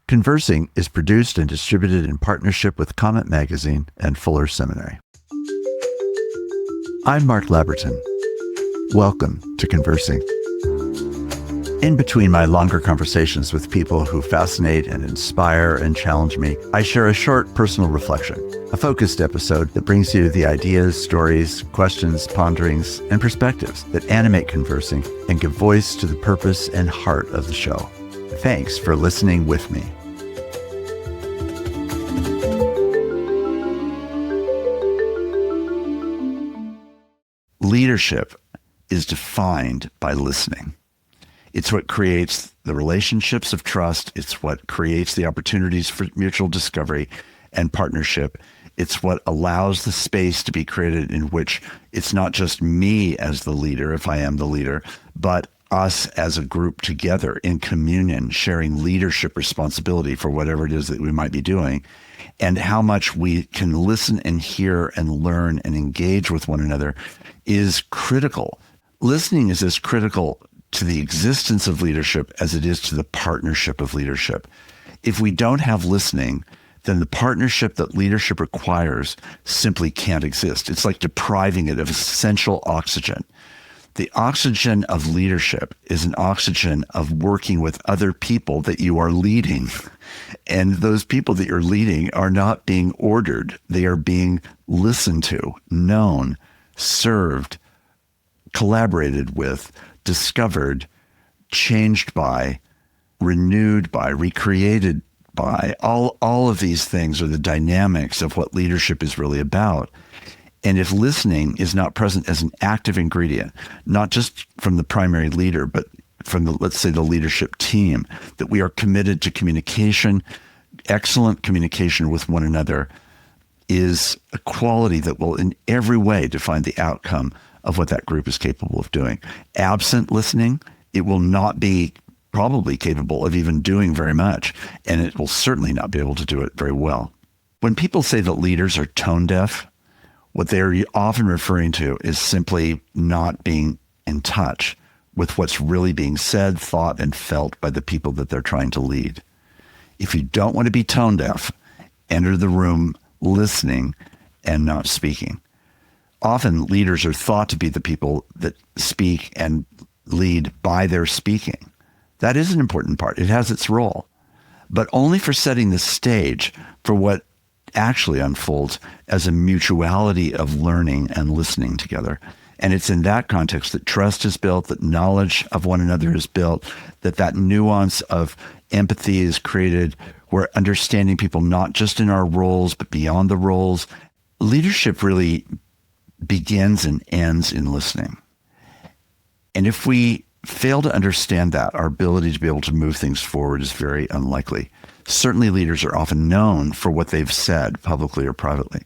Conversing is produced and distributed in partnership with Comet Magazine and Fuller Seminary. I'm Mark Labberton. Welcome to Conversing. In between my longer conversations with people who fascinate and inspire and challenge me, I share a short personal reflection, a focused episode that brings you the ideas, stories, questions, ponderings, and perspectives that animate conversing and give voice to the purpose and heart of the show. Thanks for listening with me. Leadership is defined by listening. It's what creates the relationships of trust. It's what creates the opportunities for mutual discovery and partnership. It's what allows the space to be created in which it's not just me as the leader, if I am the leader, but us as a group together in communion, sharing leadership responsibility for whatever it is that we might be doing, and how much we can listen and hear and learn and engage with one another is critical. Listening is as critical to the existence of leadership as it is to the partnership of leadership. If we don't have listening, then the partnership that leadership requires simply can't exist. It's like depriving it of essential oxygen. The oxygen of leadership is an oxygen of working with other people that you are leading. And those people that you're leading are not being ordered. They are being listened to, known, served, collaborated with, discovered, changed by, renewed by, recreated by. All of these things are the dynamics of what leadership is really about. And if listening is not present as an active ingredient, not just from the primary leader, but from the, let's say, the leadership team, that we are committed to communication, excellent communication with one another is a quality that will in every way define the outcome of what that group is capable of doing. Absent listening, it will not be probably capable of even doing very much, and it will certainly not be able to do it very well. When people say that leaders are tone deaf, what they're often referring to is simply not being in touch with what's really being said, thought, and felt by the people that they're trying to lead. If you don't want to be tone deaf, enter the room listening and not speaking. Often leaders are thought to be the people that speak and lead by their speaking. That is an important part. It has its role, but only for setting the stage for what actually unfolds as a mutuality of learning and listening together. And it's in that context that trust is built, that knowledge of one another is built, that nuance of empathy is created. We're understanding people not just in our roles, but beyond the roles. Leadership really begins and ends in listening. And if we fail to understand that, our ability to be able to move things forward is very unlikely. Certainly leaders are often known for what they've said publicly or privately.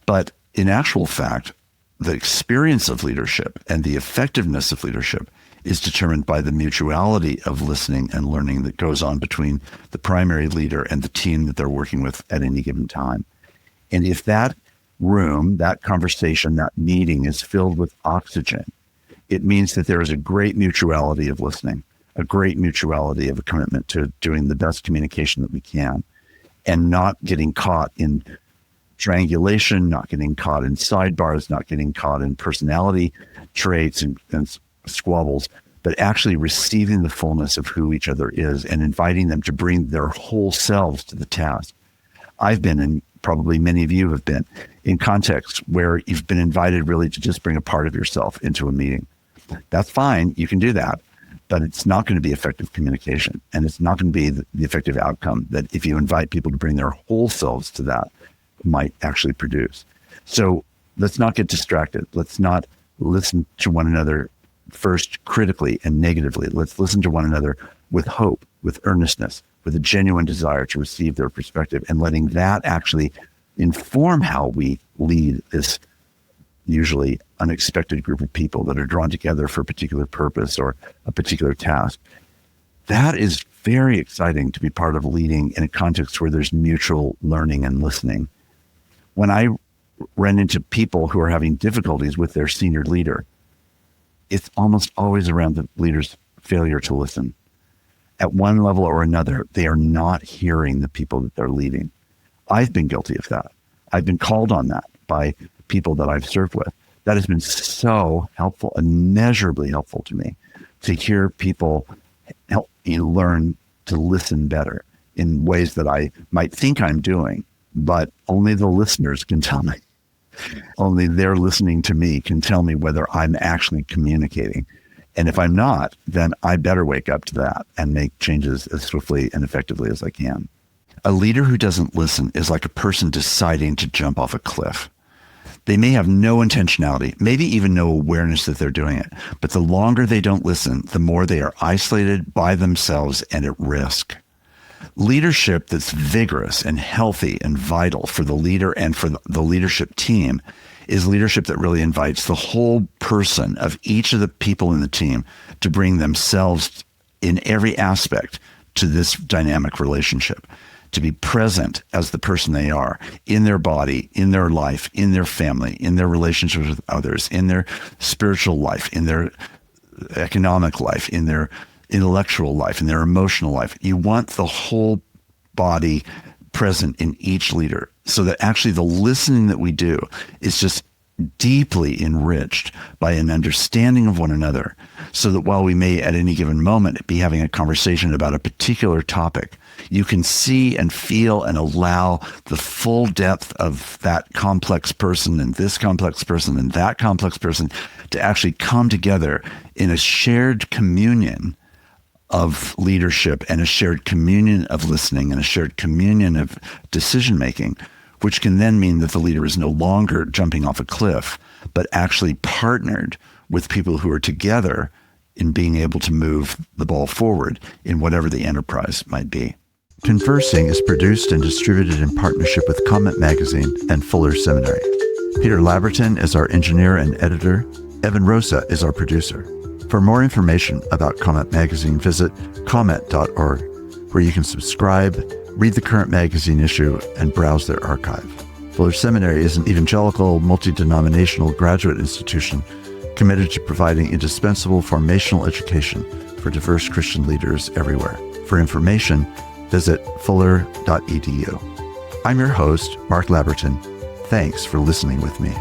But in actual fact, the experience of leadership and the effectiveness of leadership is determined by the mutuality of listening and learning that goes on between the primary leader and the team that they're working with at any given time. And if that room, that conversation, that meeting is filled with oxygen, it means that there is a great mutuality of listening, a great mutuality of a commitment to doing the best communication that we can and not getting caught in triangulation, not getting caught in sidebars, not getting caught in personality traits and squabbles, but actually receiving the fullness of who each other is and inviting them to bring their whole selves to the task. I've been, and probably many of you have been, in contexts where you've been invited really to just bring a part of yourself into a meeting. That's fine. You can do that. But it's not going to be effective communication. And it's not going to be the effective outcome that if you invite people to bring their whole selves to that might actually produce. So let's not get distracted. Let's not listen to one another first critically and negatively. Let's listen to one another with hope, with earnestness, with a genuine desire to receive their perspective and letting that actually inform how we lead this usually unexpected group of people that are drawn together for a particular purpose or a particular task. That is very exciting to be part of leading in a context where there's mutual learning and listening. When I run into people who are having difficulties with their senior leader, it's almost always around the leader's failure to listen. at one level or another, they are not hearing the people that they're leading. I've been guilty of that. I've been called on that by people that I've served with. That has been so helpful, immeasurably helpful to me, to hear people help me learn to listen better in ways that I might think I'm doing, but only the listeners can tell me. Only their listening to me can tell me whether I'm actually communicating. And if I'm not, then I better wake up to that and make changes as swiftly and effectively as I can. A leader who doesn't listen is like a person deciding to jump off a cliff. They may have no intentionality, maybe even no awareness that they're doing it. But the longer they don't listen, the more they are isolated by themselves and at risk. Leadership that's vigorous and healthy and vital for the leader and for the leadership team is leadership that really invites the whole person of each of the people in the team to bring themselves in every aspect to this dynamic relationship, to be present as the person they are in their body, in their life, in their family, in their relationships with others, in their spiritual life, in their economic life, in their intellectual life, in their emotional life. You want the whole body present in each leader so that actually the listening that we do is just deeply enriched by an understanding of one another, so that while we may at any given moment be having a conversation about a particular topic, you can see and feel and allow the full depth of that complex person and this complex person and that complex person to actually come together in a shared communion of leadership and a shared communion of listening and a shared communion of decision making, which can then mean that the leader is no longer jumping off a cliff, but actually partnered with people who are together in being able to move the ball forward in whatever the enterprise might be. Conversing is produced and distributed in partnership with Comment Magazine and Fuller Seminary. Peter Labberton is our engineer and editor. Evan Rosa is our producer. For more information about Comment Magazine, visit comment.org, where you can subscribe, read the current magazine issue, and browse their archive. Fuller Seminary is an evangelical, multi-denominational graduate institution committed to providing indispensable formational education for diverse Christian leaders everywhere. For information, visit fuller.edu. I'm your host, Mark Labberton. Thanks for listening with me.